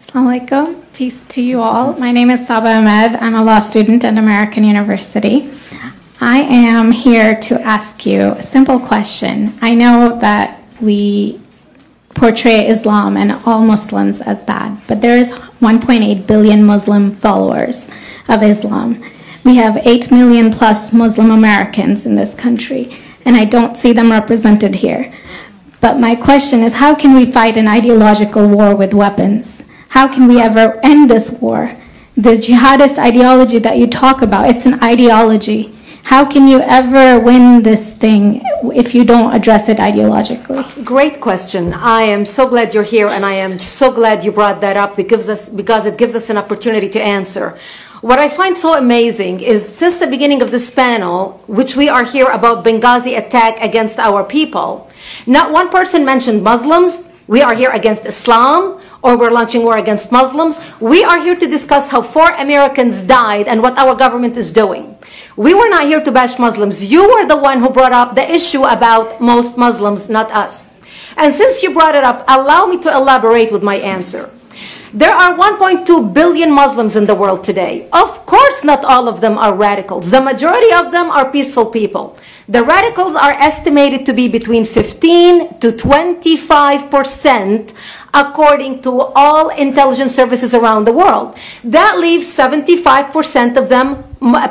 Assalamu alaikum. Peace to you all. My name is Saba Ahmed. I'm a law student at American University. I am here to ask you a simple question. I know that we portray Islam and all Muslims as bad, but there is 1.8 billion Muslim followers of Islam. We have 8 million plus Muslim Americans in this country, and I don't see them represented here. But my question is, how can we fight an ideological war with weapons? How can we ever end this war? The jihadist ideology that you talk about, it's an ideology. How can you ever win this thing if you don't address it ideologically? Great question. I am so glad you're here, and I am so glad you brought that up because it gives us an opportunity to answer. What I find so amazing is since the beginning of this panel, which we are here about Benghazi attack against our people, not one person mentioned Muslims. We are here against Islam, or we're launching war against Muslims. We are here to discuss how 4 Americans died and what our government is doing. We were not here to bash Muslims. You were the one who brought up the issue about most Muslims, not us. And since you brought it up, allow me to elaborate with my answer. There are 1.2 billion Muslims in the world today. Of course, not all of them are radicals. The majority of them are peaceful people. The radicals are estimated to be between 15 to 25% according to all intelligence services around the world. That leaves 75% of them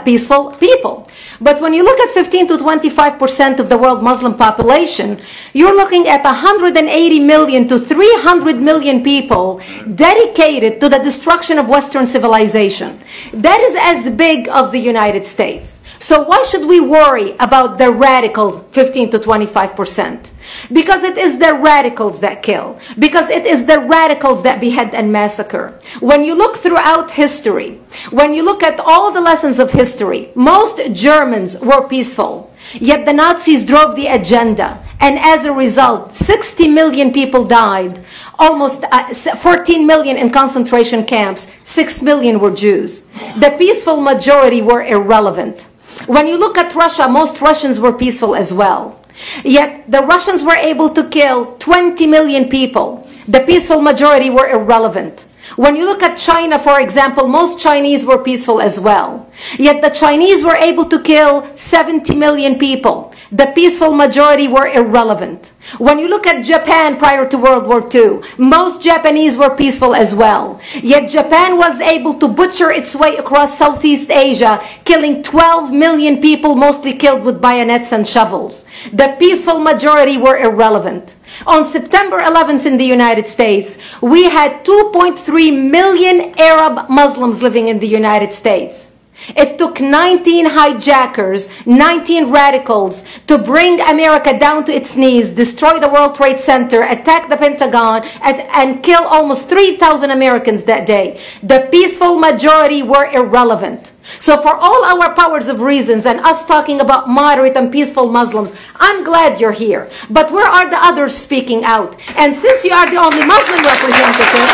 peaceful people. But when you look at 15 to 25% of the world Muslim population, you're looking at 180 million to 300 million people dedicated to the destruction of Western civilization. That is as big of the United States. So why should we worry about the radicals, 15 to 25%? Because it is the radicals that kill. Because it is the radicals that behead and massacre. When you look throughout history, when you look at all the lessons of history, most Germans were peaceful. Yet the Nazis drove the agenda. And as a result, 60 million people died. Almost 14 million in concentration camps. 6 million were Jews. The peaceful majority were irrelevant. When you look at Russia, most Russians were peaceful as well. Yet the Russians were able to kill 20 million people. The peaceful majority were irrelevant. When you look at China, for example, most Chinese were peaceful as well. Yet the Chinese were able to kill 70 million people. The peaceful majority were irrelevant. When you look at Japan prior to World War II, most Japanese were peaceful as well. Yet Japan was able to butcher its way across Southeast Asia, killing 12 million people, mostly killed with bayonets and shovels. The peaceful majority were irrelevant. On September 11th in the United States, we had 2.3 million Arab Muslims living in the United States. It took 19 hijackers, 19 radicals to bring America down to its knees, destroy the World Trade Center, attack the Pentagon, and kill almost 3,000 Americans that day. The peaceful majority were irrelevant. So for all our powers of reasons and us talking about moderate and peaceful Muslims, I'm glad you're here. But where are the others speaking out? And since you are the only Muslim representative,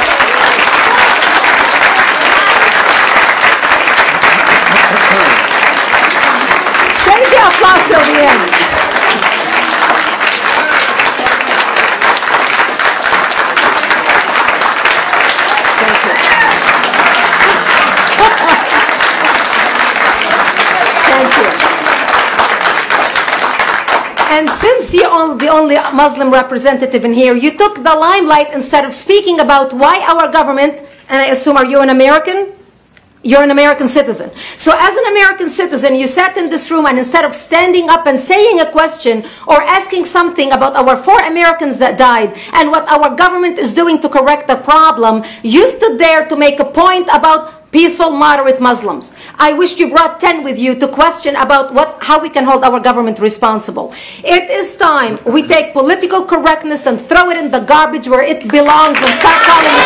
save the applause till the end. And since you're the only Muslim representative in here, you took the limelight instead of speaking about why our government, and I assume, are you an American? You're an American citizen. So as an American citizen, you sat in this room and instead of standing up and saying a question or asking something about our 4 Americans that died and what our government is doing to correct the problem, you stood there to make a point about peaceful, moderate Muslims. I wish you brought 10 with you to question about how we can hold our government responsible. It is time we take political correctness and throw it in the garbage where it belongs and start calling it.